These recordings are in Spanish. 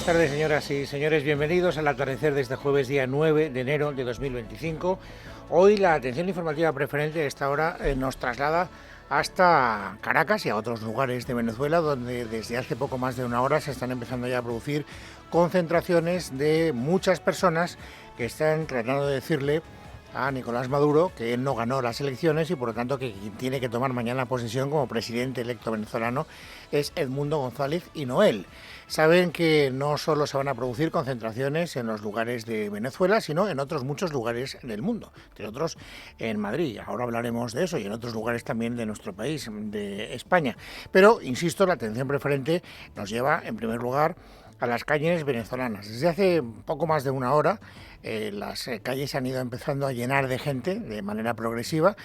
Buenas tardes, señoras y señores. Bienvenidos al atardecer de este jueves, día 9 de enero de 2025. Hoy la atención informativa preferente a esta hora nos traslada hasta Caracas y a otros lugares de Venezuela, donde desde hace poco más de una hora se están empezando ya a producir concentraciones de muchas personas que están tratando de decirle a Nicolás Maduro que él no ganó las elecciones y por lo tanto que quien tiene que tomar mañana posesión como presidente electo venezolano es Edmundo González y no él. Saben que no solo se van a producir concentraciones en los lugares de Venezuela, sino en otros muchos lugares del mundo, entre otros en Madrid. Ahora hablaremos de eso y en otros lugares también de nuestro país, de España. Pero, insisto, la atención preferente nos lleva, en primer lugar, a las calles venezolanas. Desde hace poco más de una hora las calles se han ido empezando a llenar de gente de manera progresiva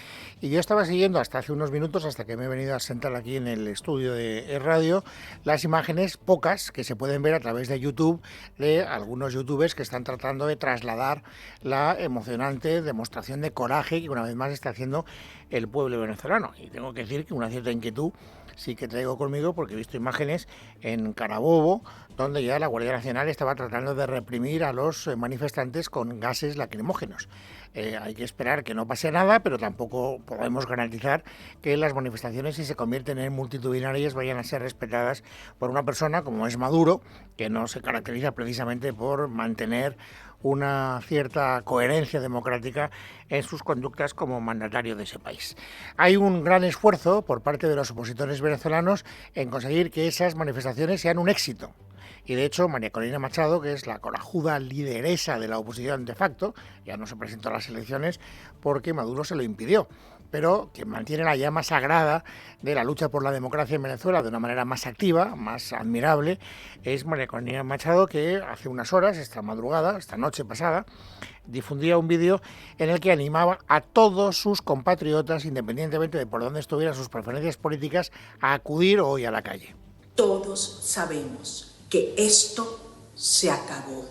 y yo estaba siguiendo hasta hace unos minutos, hasta que me he venido a sentar aquí en el estudio de radio, las imágenes pocas que se pueden ver a través de YouTube de algunos youtubers que están tratando de trasladar la emocionante demostración de coraje que una vez más está haciendo el pueblo venezolano. Y tengo que decir que una cierta inquietud sí que traigo conmigo porque he visto imágenes en Carabobo donde ya la Guardia Nacional estaba tratando de reprimir a los manifestantes con gases lacrimógenos. Hay que esperar que no pase nada, pero tampoco podemos garantizar que las manifestaciones, si se convierten en multitudinarias, vayan a ser respetadas por una persona como es Maduro, que no se caracteriza precisamente por mantener una cierta coherencia democrática en sus conductas como mandatario de ese país. Hay un gran esfuerzo por parte de los opositores venezolanos en conseguir que esas manifestaciones sean un éxito. Y de hecho, María Corina Machado, que es la corajuda lideresa de la oposición de facto, ya no se presentó a las elecciones porque Maduro se lo impidió, pero que mantiene la llama sagrada de la lucha por la democracia en Venezuela de una manera más activa, más admirable, es María Corina Machado, que hace unas horas, esta madrugada, esta noche pasada, difundía un vídeo en el que animaba a todos sus compatriotas, independientemente de por dónde estuvieran sus preferencias políticas, a acudir hoy a la calle. Todos sabemos que esto se acabó.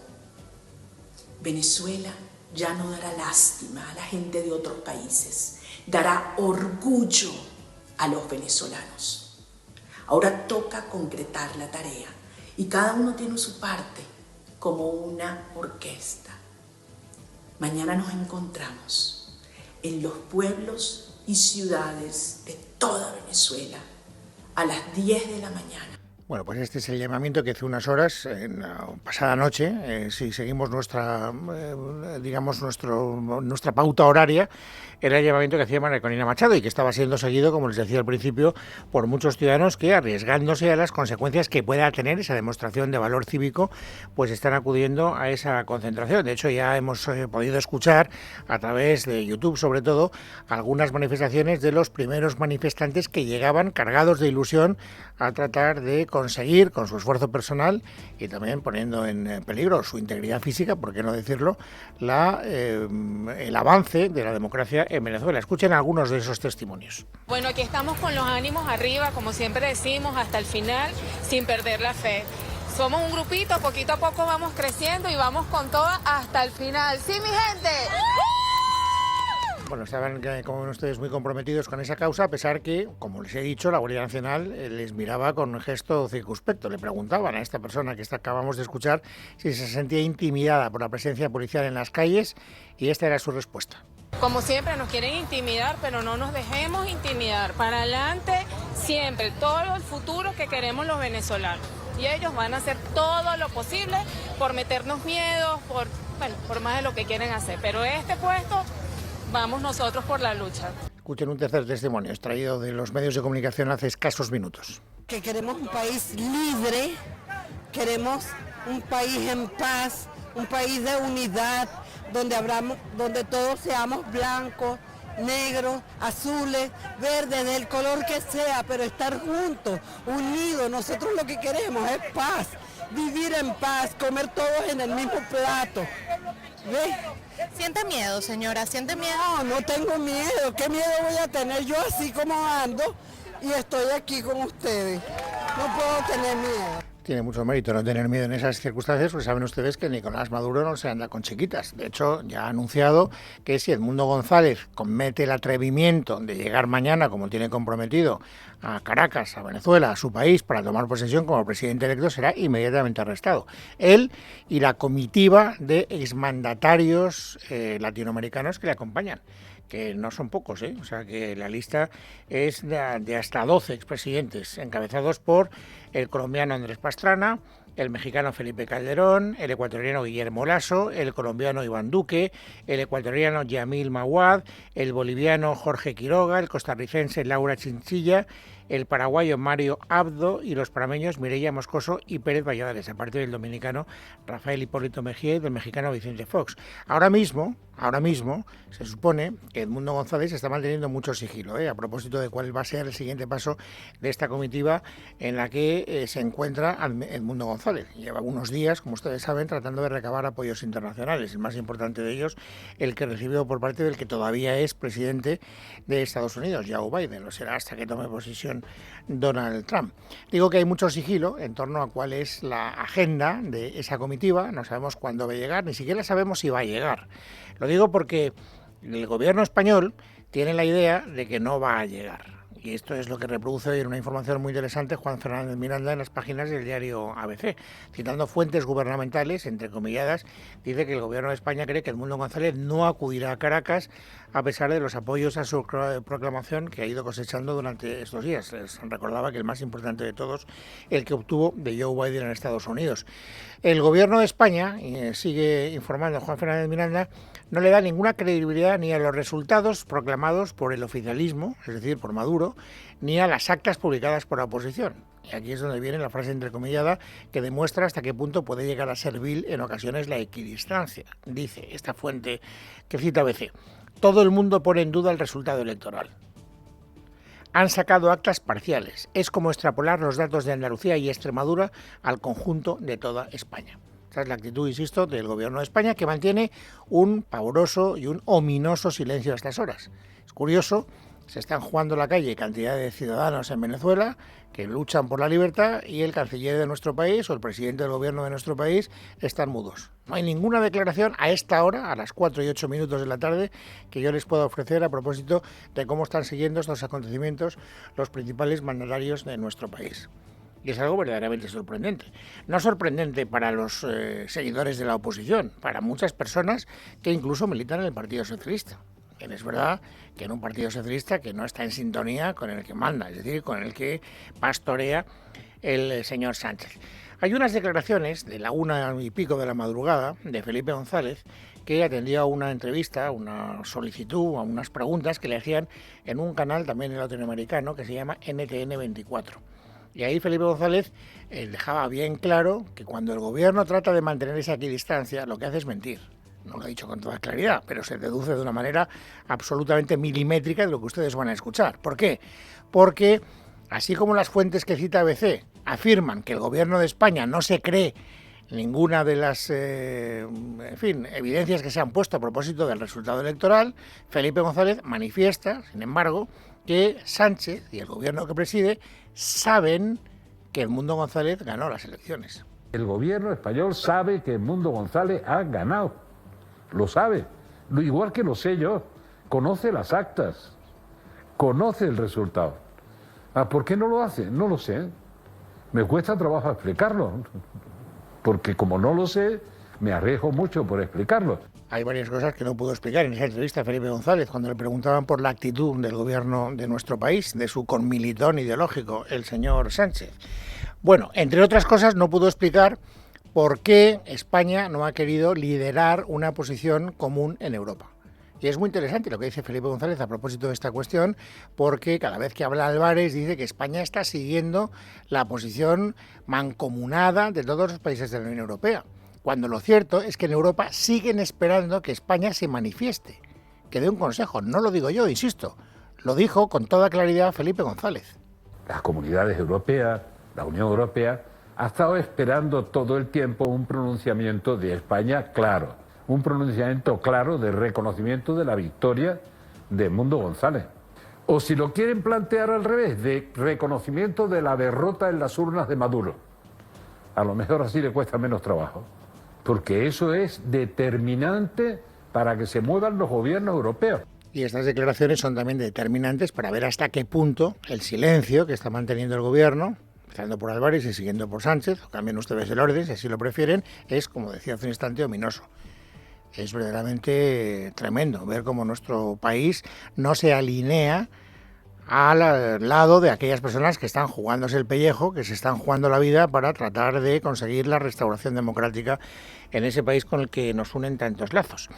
Venezuela ya no dará lástima a la gente de otros países, dará orgullo a los venezolanos. Ahora toca concretar la tarea y cada uno tiene su parte como una orquesta. Mañana nos encontramos en los pueblos y ciudades de toda Venezuela a las 10 de la mañana. Bueno, pues este es el llamamiento que hace unas horas, pasada noche, si seguimos nuestra pauta horaria, era el llamamiento que hacía María Corina Machado y que estaba siendo seguido, como les decía al principio, por muchos ciudadanos que, arriesgándose a las consecuencias que pueda tener esa demostración de valor cívico, pues están acudiendo a esa concentración. De hecho, ya hemos podido escuchar a través de YouTube, sobre todo, algunas manifestaciones de los primeros manifestantes que llegaban cargados de ilusión a tratar de conseguir, con su esfuerzo personal y también poniendo en peligro su integridad física, por qué no decirlo, el avance de la democracia en Venezuela. Escuchen algunos de esos testimonios. Bueno, aquí estamos con los ánimos arriba, como siempre decimos, hasta el final, sin perder la fe. Somos un grupito, poquito a poco vamos creciendo y vamos con todo hasta el final. ¿Sí, mi gente? Bueno, estaban, como ustedes, muy comprometidos con esa causa, a pesar que, como les he dicho, la Guardia Nacional les miraba con un gesto circunspecto. Le preguntaban a esta persona que acabamos de escuchar si se sentía intimidada por la presencia policial en las calles y esta era su respuesta. Como siempre nos quieren intimidar, pero no nos dejemos intimidar. Para adelante siempre, todo el futuro que queremos los venezolanos. Y ellos van a hacer todo lo posible por meternos miedo, por más de lo que quieren hacer. Pero este puesto, vamos nosotros por la lucha. Escuchen un tercer testimonio extraído de los medios de comunicación hace escasos minutos. Que queremos un país libre, queremos un país en paz, un país de unidad, donde todos seamos blancos, negros, azules, verdes, del color que sea, pero estar juntos, unidos. Nosotros lo que queremos es paz, vivir en paz, comer todos en el mismo plato. ¿Ves? ¿Siente miedo, señora? ¿Siente miedo? No tengo miedo. ¿Qué miedo voy a tener yo así como ando y estoy aquí con ustedes? No puedo tener miedo. tiene mucho mérito no tener miedo en esas circunstancias, porque saben ustedes que Nicolás Maduro no se anda con chiquitas. De hecho, ya ha anunciado que si Edmundo González comete el atrevimiento de llegar mañana, como tiene comprometido, a Caracas, a Venezuela, a su país, para tomar posesión como presidente electo, será inmediatamente arrestado. Él y la comitiva de exmandatarios latinoamericanos que le acompañan, que no son pocos, o sea que la lista es de hasta 12 expresidentes, encabezados por el colombiano Andrés Pastrana, el mexicano Felipe Calderón, el ecuatoriano Guillermo Lasso, el colombiano Iván Duque, el ecuatoriano Yamil Maguad, el boliviano Jorge Quiroga, el costarricense Laura Chinchilla, el paraguayo Mario Abdo y los panameños Mireya Moscoso y Pérez Valladares, aparte del dominicano Rafael Hipólito Mejía y del mexicano Vicente Fox. Ahora mismo se supone que Edmundo González está manteniendo mucho sigilo, a propósito de cuál va a ser el siguiente paso de esta comitiva en la que se encuentra Edmundo González. Lleva unos días, como ustedes saben, tratando de recabar apoyos internacionales, el más importante de ellos el que recibió por parte del que todavía es presidente de Estados Unidos, Joe Biden, lo será hasta que tome posesión Donald Trump. Digo que hay mucho sigilo en torno a cuál es la agenda de esa comitiva, no sabemos cuándo va a llegar, ni siquiera sabemos si va a llegar. Lo digo porque el gobierno español tiene la idea de que no va a llegar. Y esto es lo que reproduce hoy en una información muy interesante Juan Fernández Miranda en las páginas del diario ABC. Citando fuentes gubernamentales, entrecomilladas, dice que el gobierno de España cree que Edmundo González no acudirá a Caracas a pesar de los apoyos a su proclamación que ha ido cosechando durante estos días. Les recordaba que el más importante de todos, el que obtuvo de Joe Biden en Estados Unidos. El gobierno de España, sigue informando Juan Fernández Miranda, no le da ninguna credibilidad ni a los resultados proclamados por el oficialismo, es decir, por Maduro, ni a las actas publicadas por la oposición. Y aquí es donde viene la frase entrecomillada que demuestra hasta qué punto puede llegar a ser vil en ocasiones la equidistancia. Dice esta fuente que cita ABC: todo el mundo pone en duda el resultado electoral. Han sacado actas parciales. Es como extrapolar los datos de Andalucía y Extremadura al conjunto de toda España. Esa es la actitud, insisto, del gobierno de España, que mantiene un pavoroso y un ominoso silencio a estas horas. Es curioso, se están jugando la calle cantidad de ciudadanos en Venezuela que luchan por la libertad y el canciller de nuestro país o el presidente del gobierno de nuestro país están mudos. No hay ninguna declaración a esta hora, a las 4:08 de la tarde, que yo les pueda ofrecer a propósito de cómo están siguiendo estos acontecimientos los principales mandatarios de nuestro país. Y es algo verdaderamente sorprendente. No sorprendente para los seguidores de la oposición, para muchas personas que incluso militan en el Partido Socialista. Bien, es verdad que en un Partido Socialista que no está en sintonía con el que manda, es decir, con el que pastorea el señor Sánchez. Hay unas declaraciones de la 1:00 de la madrugada de Felipe González, que atendió a una entrevista, a una solicitud, a unas preguntas que le hacían en un canal también latinoamericano que se llama NTN 24. Y ahí Felipe González dejaba bien claro que cuando el gobierno trata de mantener esa equidistancia, lo que hace es mentir. No lo he dicho con toda claridad, pero se deduce de una manera absolutamente milimétrica de lo que ustedes van a escuchar. ¿Por qué? Porque, así como las fuentes que cita ABC afirman que el gobierno de España no se cree ninguna de las evidencias que se han puesto a propósito del resultado electoral, Felipe González manifiesta, sin embargo, que Sánchez y el gobierno que preside saben que Edmundo González ganó las elecciones. El gobierno español sabe que Edmundo González ha ganado, lo sabe, igual que lo sé yo, conoce las actas, conoce el resultado. ¿Por qué no lo hace? No lo sé, me cuesta trabajo explicarlo, porque como no lo sé, me arriesgo mucho por explicarlo. Hay varias cosas que no pudo explicar en esa entrevista a Felipe González cuando le preguntaban por la actitud del gobierno de nuestro país, de su conmilitón ideológico, el señor Sánchez. Bueno, entre otras cosas no pudo explicar por qué España no ha querido liderar una posición común en Europa. Y es muy interesante lo que dice Felipe González a propósito de esta cuestión, porque cada vez que habla Álvarez dice que España está siguiendo la posición mancomunada de todos los países de la Unión Europea, cuando lo cierto es que en Europa siguen esperando que España se manifieste, que dé un consejo. No lo digo yo, insisto, lo dijo con toda claridad Felipe González. Las comunidades europeas, la Unión Europea, ha estado esperando todo el tiempo un pronunciamiento de España claro, un pronunciamiento claro de reconocimiento de la victoria de Edmundo González. O si lo quieren plantear al revés, de reconocimiento de la derrota en las urnas de Maduro. a lo mejor así le cuesta menos trabajo, porque eso es determinante para que se muevan los gobiernos europeos. Y estas declaraciones son también determinantes para ver hasta qué punto el silencio que está manteniendo el gobierno, empezando por Álvarez y siguiendo por Sánchez, o cambien ustedes el orden, si así lo prefieren, es, como decía hace un instante, ominoso. Es verdaderamente tremendo ver cómo nuestro país no se alinea al lado de aquellas personas que están jugándose el pellejo, que se están jugando la vida para tratar de conseguir la restauración democrática en ese país con el que nos unen tantos lazos.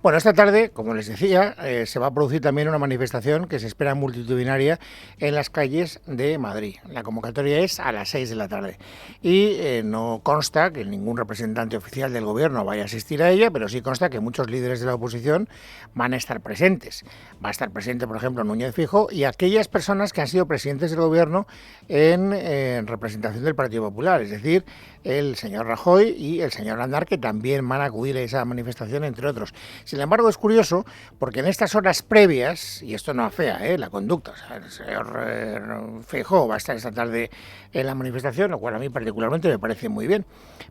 Bueno, esta tarde, como les decía, se va a producir también una manifestación que se espera multitudinaria en las calles de Madrid. La convocatoria es a las 6 de la tarde y no consta que ningún representante oficial del gobierno vaya a asistir a ella, pero sí consta que muchos líderes de la oposición van a estar presentes. Va a estar presente, por ejemplo, Núñez Feijóo y aquellas personas que han sido presidentes del gobierno en representación del Partido Popular, es decir, el señor Rajoy y el señor Aznar, que también van a acudir a esa manifestación, entre otros. Sin embargo, es curioso porque en estas horas previas, y esto no afea la conducta, o sea, el señor Feijóo va a estar esta tarde en la manifestación, lo cual a mí particularmente me parece muy bien,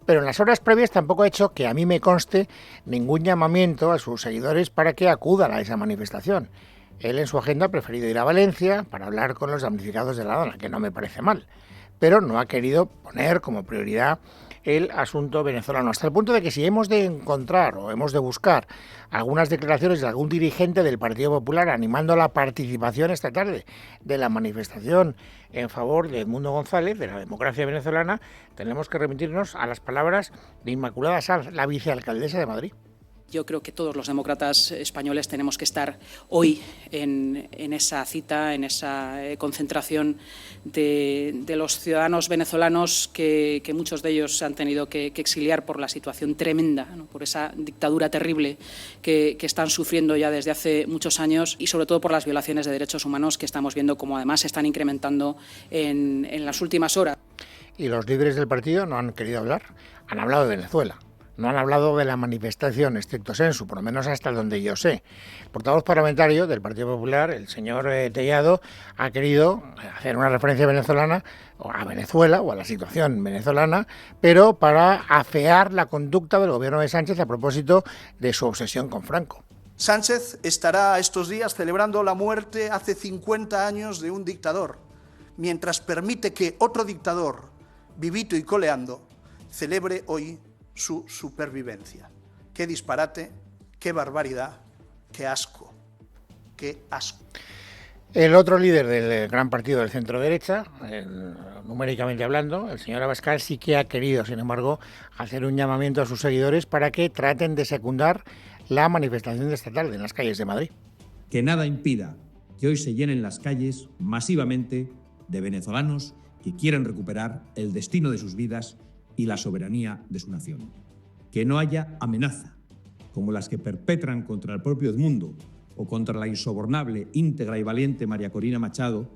pero en las horas previas tampoco ha hecho que a mí me conste ningún llamamiento a sus seguidores para que acudan a esa manifestación. Él en su agenda ha preferido ir a Valencia para hablar con los damnificados de la Dana, que no me parece mal, pero no ha querido poner como prioridad el asunto venezolano, hasta el punto de que si hemos de encontrar o hemos de buscar algunas declaraciones de algún dirigente del Partido Popular animando la participación esta tarde de la manifestación en favor de Edmundo González, de la democracia venezolana, tenemos que remitirnos a las palabras de Inmaculada Sanz, la vicealcaldesa de Madrid. Yo creo que todos los demócratas españoles tenemos que estar hoy en esa cita, en esa concentración de los ciudadanos venezolanos que muchos de ellos se han tenido que exiliar por la situación tremenda, ¿no? Por esa dictadura terrible que están sufriendo ya desde hace muchos años y sobre todo por las violaciones de derechos humanos que estamos viendo como además se están incrementando en las últimas horas. Y los líderes del partido no han querido hablar, han hablado de Venezuela. No han hablado de la manifestación estricto sensu, por lo menos hasta donde yo sé. El portavoz parlamentario del Partido Popular, el señor Tellado, ha querido hacer una referencia venezolana a Venezuela o a la situación venezolana, pero para afear la conducta del gobierno de Sánchez a propósito de su obsesión con Franco. Sánchez estará estos días celebrando la muerte hace 50 años de un dictador, mientras permite que otro dictador, vivito y coleando, celebre hoy su supervivencia. Qué disparate, qué barbaridad, qué asco, qué asco. El otro líder del gran partido del centro-derecha, numéricamente hablando, el señor Abascal, sí que ha querido, sin embargo, hacer un llamamiento a sus seguidores para que traten de secundar la manifestación de esta tarde en las calles de Madrid. Que nada impida que hoy se llenen las calles masivamente de venezolanos que quieren recuperar el destino de sus vidas y la soberanía de su nación. Que no haya amenaza, como las que perpetran contra el propio Edmundo o contra la insobornable, íntegra y valiente María Corina Machado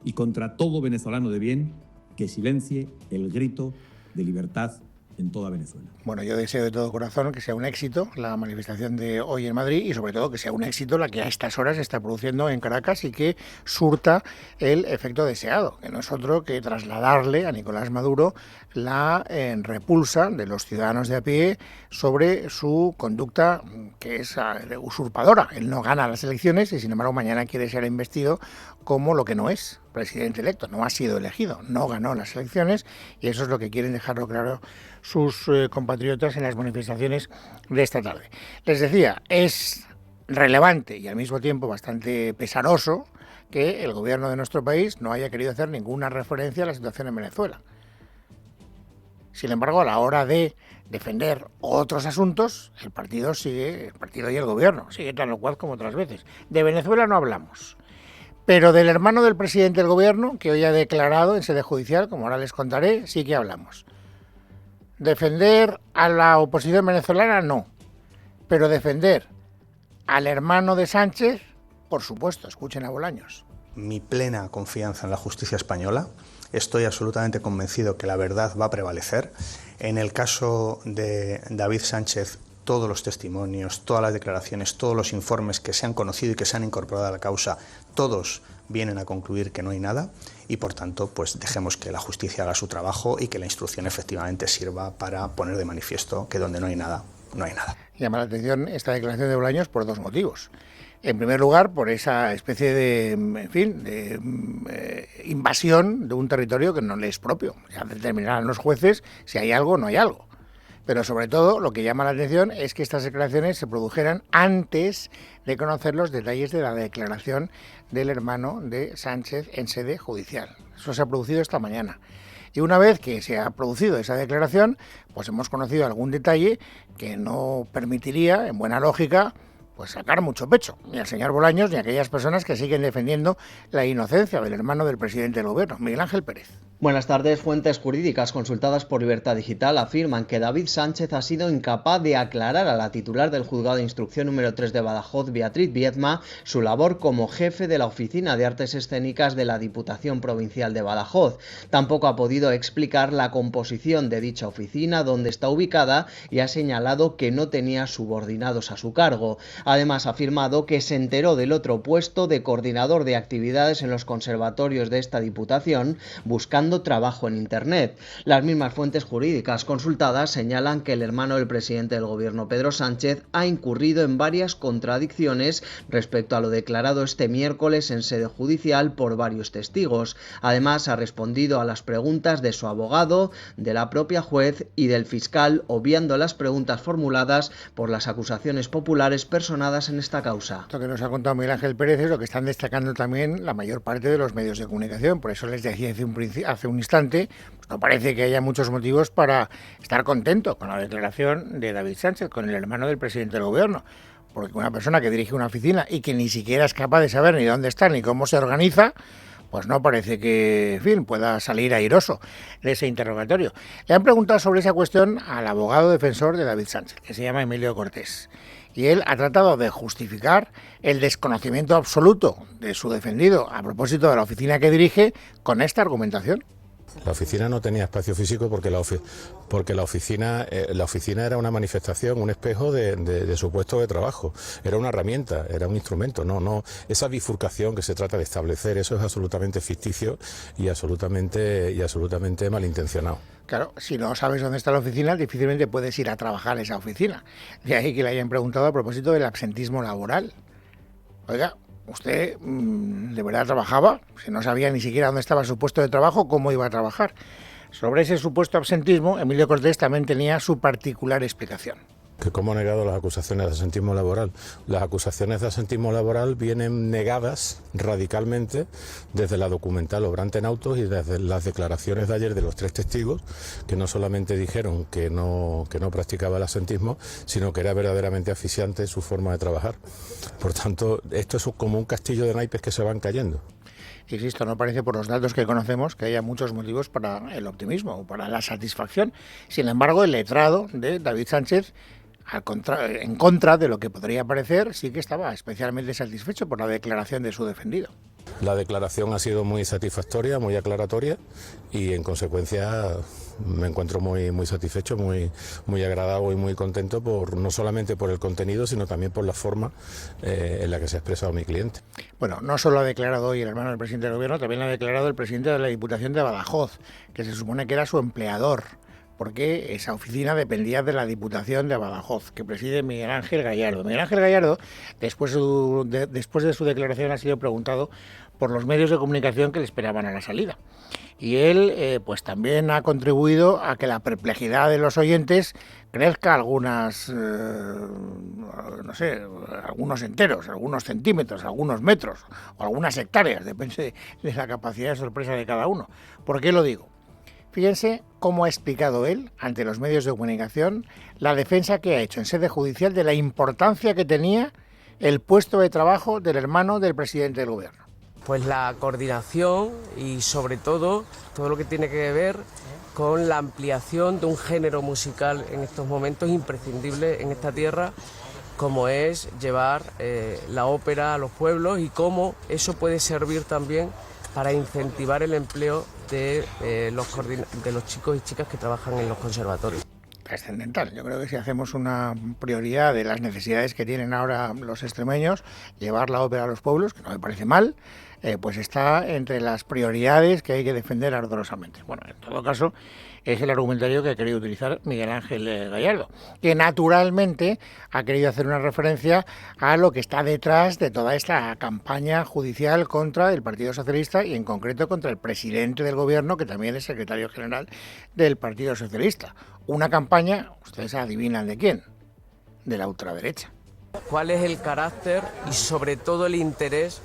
y contra todo venezolano de bien que silencie el grito de libertad en toda Venezuela. Bueno, yo deseo de todo corazón que sea un éxito la manifestación de hoy en Madrid y sobre todo que sea un éxito la que a estas horas se está produciendo en Caracas y que surta el efecto deseado, que no es otro que trasladarle a Nicolás Maduro la repulsa de los ciudadanos de a pie sobre su conducta que es usurpadora. Él no gana las elecciones y sin embargo mañana quiere ser investido como lo que no es, presidente electo, no ha sido elegido, no ganó las elecciones y eso es lo que quieren dejarlo claro sus compatriotas en las manifestaciones de esta tarde. Les decía, es relevante y al mismo tiempo bastante pesaroso que el gobierno de nuestro país no haya querido hacer ninguna referencia a la situación en Venezuela. Sin embargo, a la hora de defender otros asuntos, el partido y el gobierno sigue tan locuaz como otras veces. De Venezuela no hablamos. Pero del hermano del presidente del gobierno, que hoy ha declarado en sede judicial, como ahora les contaré, sí que hablamos. Defender a la oposición venezolana, no. Pero defender al hermano de Sánchez, por supuesto, escuchen a Bolaños. Mi plena confianza en la justicia española. Estoy absolutamente convencido que la verdad va a prevalecer. En el caso de David Sánchez, todos los testimonios, todas las declaraciones, todos los informes que se han conocido y que se han incorporado a la causa, todos vienen a concluir que no hay nada y, por tanto, pues dejemos que la justicia haga su trabajo y que la instrucción efectivamente sirva para poner de manifiesto que donde no hay nada, no hay nada. Llama la atención esta declaración de Bolaños por dos motivos. En primer lugar, por esa especie de, en fin, de invasión de un territorio que no le es propio. Ya determinarán los jueces si hay algo o no hay algo. Pero sobre todo lo que llama la atención es que estas declaraciones se produjeran antes de conocer los detalles de la declaración del hermano de Sánchez en sede judicial. Eso se ha producido esta mañana. Y una vez que se ha producido esa declaración, pues hemos conocido algún detalle que no permitiría, en buena lógica, pues sacar mucho pecho, ni al señor Bolaños ni a aquellas personas que siguen defendiendo la inocencia del hermano del presidente del gobierno, Miguel Ángel Pérez. Buenas tardes. Fuentes jurídicas consultadas por Libertad Digital afirman que David Sánchez ha sido incapaz de aclarar a la titular del Juzgado de Instrucción número 3 de Badajoz, Beatriz Viedma, su labor como jefe de la Oficina de Artes Escénicas de la Diputación Provincial de Badajoz. Tampoco ha podido explicar la composición de dicha oficina, dónde está ubicada, y ha señalado que no tenía subordinados a su cargo. Además, ha afirmado que se enteró del otro puesto de coordinador de actividades en los conservatorios de esta Diputación, buscando trabajo en Internet. Las mismas fuentes jurídicas consultadas señalan que el hermano del presidente del gobierno, Pedro Sánchez, ha incurrido en varias contradicciones respecto a lo declarado este miércoles en sede judicial por varios testigos. Además, ha respondido a las preguntas de su abogado, de la propia juez y del fiscal, obviando las preguntas formuladas por las acusaciones populares personadas en esta causa. Lo que nos ha contado Miguel Ángel Pérez es lo que están destacando también la mayor parte de los medios de comunicación. Por eso les decía hace un instante, pues no parece que haya muchos motivos para estar contento con la declaración de David Sánchez, con el hermano del presidente del gobierno. Porque una persona que dirige una oficina y que ni siquiera es capaz de saber ni dónde está ni cómo se organiza, pues no parece que, en fin, pueda salir airoso de ese interrogatorio. Le han preguntado sobre esa cuestión al abogado defensor de David Sánchez, que se llama Emilio Cortés. Y él ha tratado de justificar el desconocimiento absoluto de su defendido a propósito de la oficina que dirige con esta argumentación. La oficina no tenía espacio físico porque la oficina era una manifestación, un espejo de su puesto de trabajo. Era una herramienta, era un instrumento. No, esa bifurcación que se trata de establecer, eso es absolutamente ficticio y absolutamente malintencionado. Claro, si no sabes dónde está la oficina, difícilmente puedes ir a trabajar a esa oficina. De ahí que le hayan preguntado a propósito del absentismo laboral. Oiga, ¿usted de verdad trabajaba? Si no sabía ni siquiera dónde estaba su puesto de trabajo, ¿cómo iba a trabajar? Sobre ese supuesto absentismo, Emilio Cortés también tenía su particular explicación. Que cómo ha negado las acusaciones de absentismo laboral. Las acusaciones de absentismo laboral vienen negadas radicalmente desde la documental Obrante en Autos y desde las declaraciones de ayer de los 3 testigos, que no solamente dijeron que no practicaba el absentismo, sino que era verdaderamente asfixiante su forma de trabajar. Por tanto, esto es como un castillo de naipes que se van cayendo. Insisto, no parece por los datos que conocemos que haya muchos motivos para el optimismo o para la satisfacción. Sin embargo, el letrado de David Sánchez, en contra de lo que podría parecer, sí que estaba especialmente satisfecho por la declaración de su defendido. La declaración ha sido muy satisfactoria, muy aclaratoria y en consecuencia me encuentro muy satisfecho, muy agradado y muy contento no solamente por el contenido, sino también por la forma en la que se ha expresado mi cliente. Bueno, no solo ha declarado hoy el hermano del presidente del gobierno, también ha declarado el presidente de la Diputación de Badajoz, que se supone que era su empleador, porque esa oficina dependía de la Diputación de Badajoz, que preside Miguel Ángel Gallardo. Miguel Ángel Gallardo, después de su declaración, ha sido preguntado por los medios de comunicación que le esperaban a la salida. Y él pues también ha contribuido a que la perplejidad de los oyentes crezca algunos enteros, algunos centímetros, algunos metros o algunas hectáreas, depende de la capacidad de sorpresa de cada uno. ¿Por qué lo digo? Fíjense cómo ha explicado él, ante los medios de comunicación, la defensa que ha hecho en sede judicial de la importancia que tenía el puesto de trabajo del hermano del presidente del gobierno. Pues la coordinación y sobre todo lo que tiene que ver con la ampliación de un género musical en estos momentos imprescindible en esta tierra, como es llevar la ópera a los pueblos y cómo eso puede servir también para incentivar el empleo de los chicos y chicas que trabajan en los conservatorios. trascendental. Yo creo que si hacemos una prioridad de las necesidades que tienen ahora los extremeños, llevar la ópera a los pueblos, que no me parece mal, pues está entre las prioridades que hay que defender ardorosamente. Bueno, en todo caso, es el argumentario que ha querido utilizar Miguel Ángel Gallardo, que naturalmente ha querido hacer una referencia a lo que está detrás de toda esta campaña judicial contra el Partido Socialista y en concreto contra el presidente del Gobierno, que también es secretario general del Partido Socialista. Una campaña, ustedes adivinan de quién, de la ultraderecha. ¿Cuál es el carácter y sobre todo el interés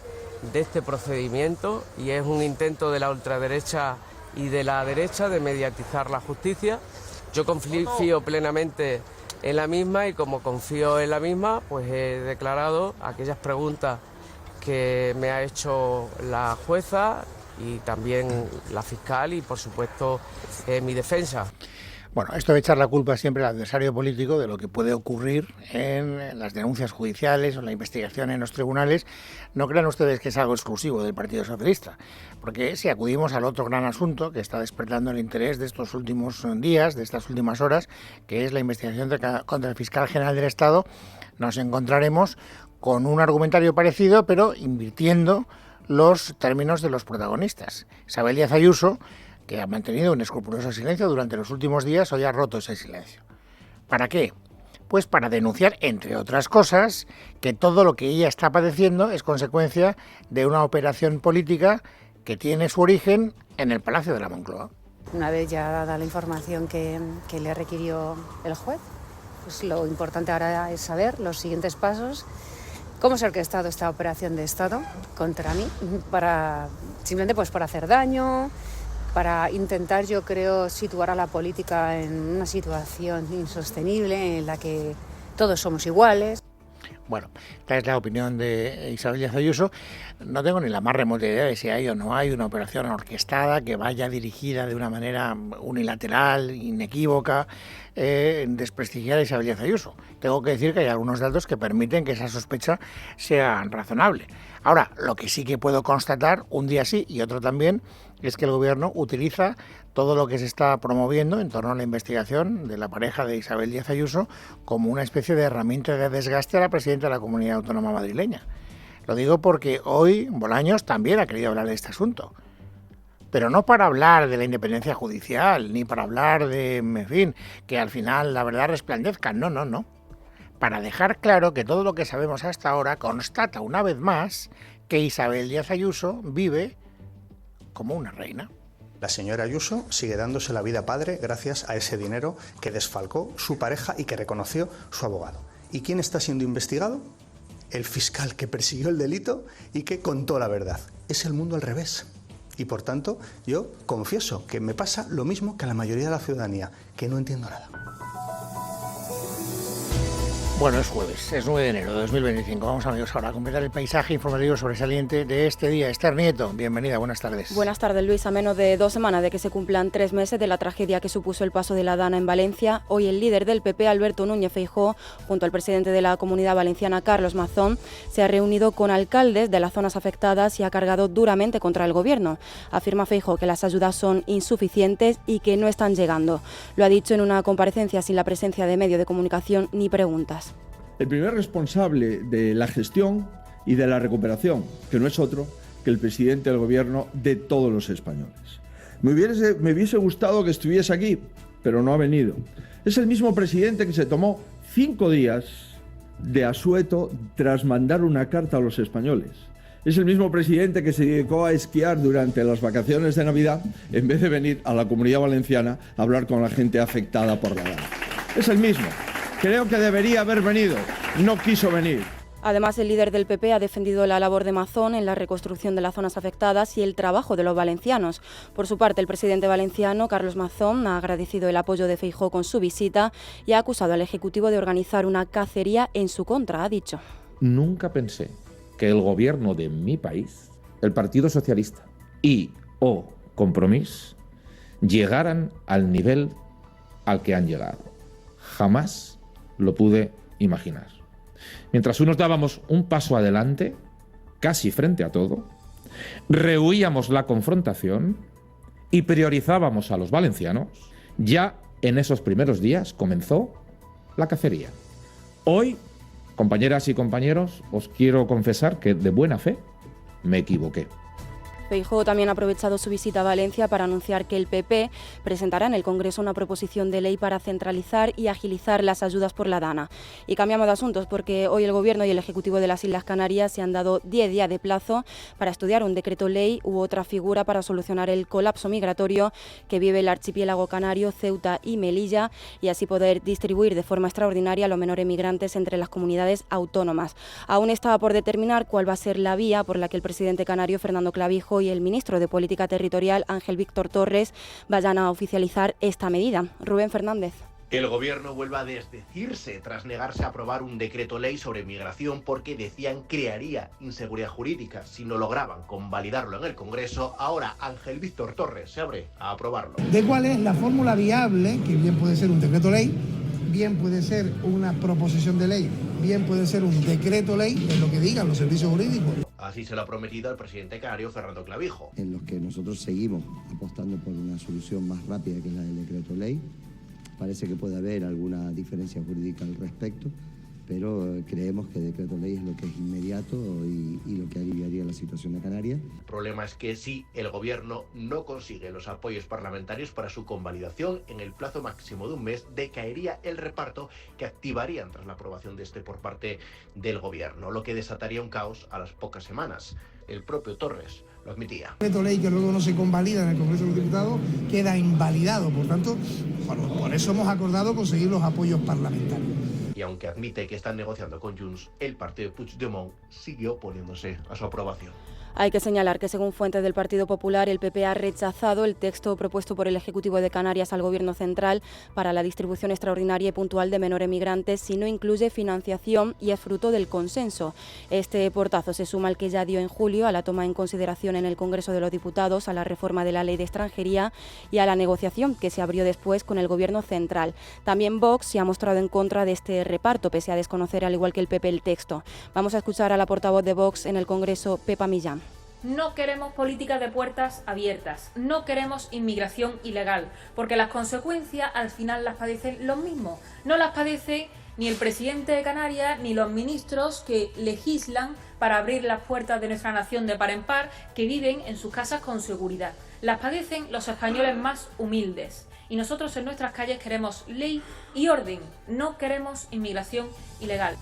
de este procedimiento? Y es un intento de la ultraderecha y de la derecha de mediatizar la justicia. Yo confío plenamente en la misma y como confío en la misma, pues he declarado aquellas preguntas que me ha hecho la jueza y también la fiscal y por supuesto mi defensa. Bueno, esto de echar la culpa siempre al adversario político de lo que puede ocurrir en las denuncias judiciales o en la investigación en los tribunales, no crean ustedes que es algo exclusivo del Partido Socialista, porque si acudimos al otro gran asunto que está despertando el interés de estos últimos días, de estas últimas horas, que es la investigación contra el fiscal general del Estado, nos encontraremos con un argumentario parecido, pero invirtiendo los términos de los protagonistas. Isabel Díaz Ayuso, que ha mantenido un escrupuloso silencio durante los últimos días, hoy ha roto ese silencio. ¿Para qué? Pues para denunciar, entre otras cosas, que todo lo que ella está padeciendo es consecuencia de una operación política que tiene su origen en el Palacio de la Moncloa. Una vez ya dada la información que le requirió el juez, pues lo importante ahora es saber los siguientes pasos, cómo se ha orquestado esta operación de Estado contra mí, simplemente pues para hacer daño, para intentar, yo creo, situar a la política en una situación insostenible en la que todos somos iguales. Bueno, esta es la opinión de Isabel Díaz Ayuso. No tengo ni la más remota idea de si hay o no hay una operación orquestada que vaya dirigida de una manera unilateral, inequívoca, en desprestigiar a Isabel Díaz Ayuso. Tengo que decir que hay algunos datos que permiten que esa sospecha sea razonable. Ahora, lo que sí que puedo constatar, un día sí y otro también, es que el Gobierno utiliza todo lo que se está promoviendo en torno a la investigación de la pareja de Isabel Díaz Ayuso como una especie de herramienta de desgaste a la presidenta de la Comunidad Autónoma Madrileña. Lo digo porque hoy Bolaños también ha querido hablar de este asunto. Pero no para hablar de la independencia judicial, ni para hablar de, en fin, que al final la verdad resplandezca. No. Para dejar claro que todo lo que sabemos hasta ahora constata una vez más que Isabel Díaz Ayuso vive como una reina. La señora Ayuso sigue dándose la vida padre gracias a ese dinero que desfalcó su pareja y que reconoció su abogado. ¿Y quién está siendo investigado? El fiscal que persiguió el delito y que contó la verdad. Es el mundo al revés. Y por tanto, yo confieso que me pasa lo mismo que a la mayoría de la ciudadanía, que no entiendo nada. Bueno, es jueves, es 9 de enero de 2025. Vamos, amigos, ahora a completar el paisaje informativo sobresaliente de este día. Esther Nieto, bienvenida, buenas tardes. Buenas tardes, Luis. A menos de 2 semanas de que se cumplan 3 meses de la tragedia que supuso el paso de la Dana en Valencia, hoy el líder del PP, Alberto Núñez Feijóo, junto al presidente de la Comunidad Valenciana, Carlos Mazón, se ha reunido con alcaldes de las zonas afectadas y ha cargado duramente contra el Gobierno. Afirma Feijóo que las ayudas son insuficientes y que no están llegando. Lo ha dicho en una comparecencia sin la presencia de medios de comunicación ni preguntas. El primer responsable de la gestión y de la recuperación, que no es otro que el presidente del Gobierno de todos los españoles. Me hubiese gustado que estuviese aquí, pero no ha venido. Es el mismo presidente que se tomó 5 días de asueto tras mandar una carta a los españoles. Es el mismo presidente que se dedicó a esquiar durante las vacaciones de Navidad en vez de venir a la Comunidad Valenciana a hablar con la gente afectada por la Dana. Es el mismo. Creo que debería haber venido, no quiso venir. Además, el líder del PP ha defendido la labor de Mazón en la reconstrucción de las zonas afectadas y el trabajo de los valencianos. Por su parte, el presidente valenciano, Carlos Mazón, ha agradecido el apoyo de Feijóo con su visita y ha acusado al Ejecutivo de organizar una cacería en su contra, ha dicho. Nunca pensé que el gobierno de mi país, el Partido Socialista y o Compromís, llegaran al nivel al que han llegado. Jamás lo pude imaginar. Mientras unos dábamos un paso adelante, casi frente a todo, rehuíamos la confrontación y priorizábamos a los valencianos, ya en esos primeros días comenzó la cacería. Hoy, compañeras y compañeros, os quiero confesar que de buena fe me equivoqué. Feijóo también ha aprovechado su visita a Valencia para anunciar que el PP presentará en el Congreso una proposición de ley para centralizar y agilizar las ayudas por la Dana. Y cambiamos de asuntos porque hoy el Gobierno y el Ejecutivo de las Islas Canarias se han dado 10 días de plazo para estudiar un decreto ley u otra figura para solucionar el colapso migratorio que vive el archipiélago canario, Ceuta y Melilla, y así poder distribuir de forma extraordinaria a los menores migrantes entre las comunidades autónomas. Aún está por determinar cuál va a ser la vía por la que el presidente canario, Fernando Clavijo, y el ministro de Política Territorial, Ángel Víctor Torres, vayan a oficializar esta medida. Rubén Fernández. Que el Gobierno vuelva a desdecirse tras negarse a aprobar un decreto ley sobre migración porque decían crearía inseguridad jurídica si no lograban convalidarlo en el Congreso. Ahora Ángel Víctor Torres se abre a aprobarlo. ¿De cuál es la fórmula viable? Que bien puede ser un decreto ley, bien puede ser una proposición de ley, bien puede ser un decreto ley, es lo que digan los servicios jurídicos. Así se lo ha prometido el presidente canario, Fernando Clavijo. En los que nosotros seguimos apostando por una solución más rápida que es la del decreto ley. Parece que puede haber alguna diferencia jurídica al respecto, pero creemos que el decreto ley es lo que es inmediato y lo que aliviaría la situación de Canarias. El problema es que si el Gobierno no consigue los apoyos parlamentarios para su convalidación en el plazo máximo de un mes, decaería el reparto que activarían tras la aprobación de este por parte del Gobierno, lo que desataría un caos a las pocas semanas. El propio Torres lo admitía. El decreto ley que luego no se convalida en el Congreso de los Diputados queda invalidado, por tanto, por eso hemos acordado conseguir los apoyos parlamentarios. Y aunque admite que están negociando con Junts, el partido de Puigdemont siguió oponiéndose a su aprobación. Hay que señalar que, según fuentes del Partido Popular, el PP ha rechazado el texto propuesto por el Ejecutivo de Canarias al Gobierno central para la distribución extraordinaria y puntual de menores migrantes si no incluye financiación y es fruto del consenso. Este portazo se suma al que ya dio en julio a la toma en consideración en el Congreso de los Diputados, a la reforma de la Ley de Extranjería y a la negociación que se abrió después con el Gobierno central. También Vox se ha mostrado en contra de este reparto, pese a desconocer, al igual que el PP, el texto. Vamos a escuchar a la portavoz de Vox en el Congreso, Pepa Millán. No queremos políticas de puertas abiertas, no queremos inmigración ilegal, porque las consecuencias al final las padecen los mismos. No las padece ni el presidente de Canarias ni los ministros que legislan para abrir las puertas de nuestra nación de par en par, que viven en sus casas con seguridad. Las padecen los españoles más humildes. Y nosotros en nuestras calles queremos ley y orden, no queremos inmigración ilegal.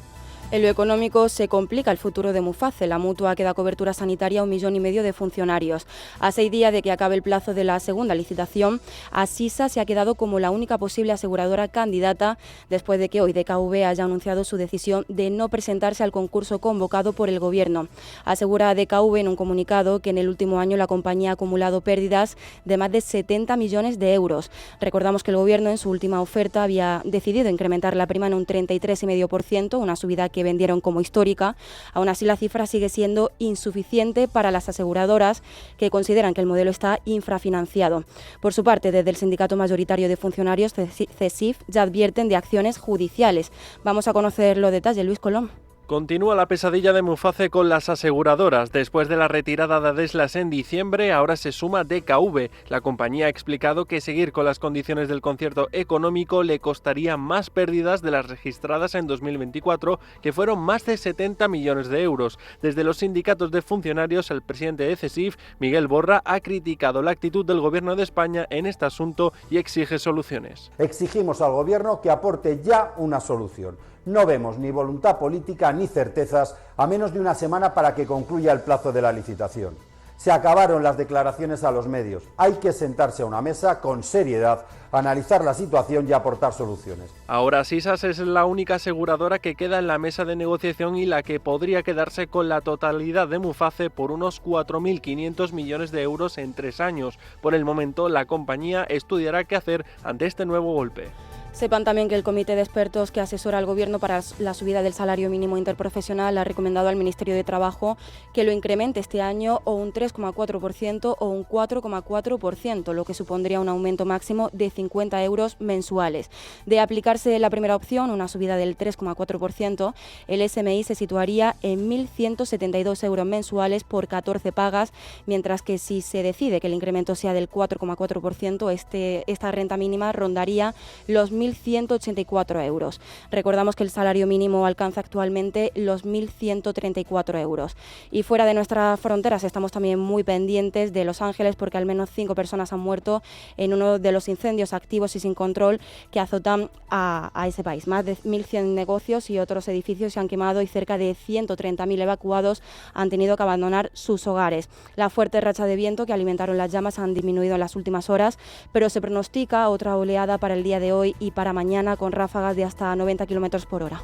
En lo económico se complica el futuro de Muface. La Mutua que da cobertura sanitaria a 1,5 millones de funcionarios. A 6 días de que acabe el plazo de la segunda licitación, Asisa se ha quedado como la única posible aseguradora candidata después de que hoy DKV haya anunciado su decisión de no presentarse al concurso convocado por el Gobierno. Asegura DKV en un comunicado que en el último año la compañía ha acumulado pérdidas de más de 70 millones de euros. Recordamos que el Gobierno en su última oferta había decidido incrementar la prima en un 33,5%, una subida que vendieron como histórica. Aún así, la cifra sigue siendo insuficiente para las aseguradoras, que consideran que el modelo está infrafinanciado. Por su parte, desde el Sindicato Mayoritario de Funcionarios, CESIF, ya advierten de acciones judiciales. Vamos a conocer los detalles. Luis Colón. Continúa la pesadilla de Muface con las aseguradoras. Después de la retirada de Adeslas en diciembre, ahora se suma DKV. La compañía ha explicado que seguir con las condiciones del concierto económico le costaría más pérdidas de las registradas en 2024, que fueron más de 70 millones de euros. Desde los sindicatos de funcionarios, el presidente de CESIF, Miguel Borra, ha criticado la actitud del Gobierno de España en este asunto y exige soluciones. Exigimos al Gobierno que aporte ya una solución. No vemos ni voluntad política ni certezas a menos de una semana para que concluya el plazo de la licitación. Se acabaron las declaraciones a los medios. Hay que sentarse a una mesa con seriedad, analizar la situación y aportar soluciones. Ahora Sisas es la única aseguradora que queda en la mesa de negociación y la que podría quedarse con la totalidad de Muface por unos 4.500 millones de euros en 3 años. Por el momento, la compañía estudiará qué hacer ante este nuevo golpe. Sepan también que el comité de expertos que asesora al Gobierno para la subida del salario mínimo interprofesional ha recomendado al Ministerio de Trabajo que lo incremente este año o un 3,4% o un 4,4%, lo que supondría un aumento máximo de 50 euros mensuales. De aplicarse la primera opción, una subida del 3,4%, el SMI se situaría en 1.172 euros mensuales por 14 pagas, mientras que si se decide que el incremento sea del 4,4%, esta renta mínima rondaría los 1.184 euros. Recordamos que el salario mínimo alcanza actualmente los 1.134 euros. Y fuera de nuestras fronteras estamos también muy pendientes de Los Ángeles, porque al menos 5 personas han muerto en uno de los incendios activos y sin control que azotan a ese país. Más de 1.100 negocios y otros edificios se han quemado y cerca de 130.000 evacuados han tenido que abandonar sus hogares. La fuerte racha de viento que alimentaron las llamas han disminuido en las últimas horas, pero se pronostica otra oleada para el día de hoy y para mañana con ráfagas de hasta 90 km por hora.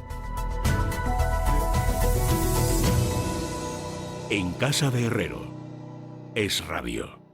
En casa de Herrero, Es Radio.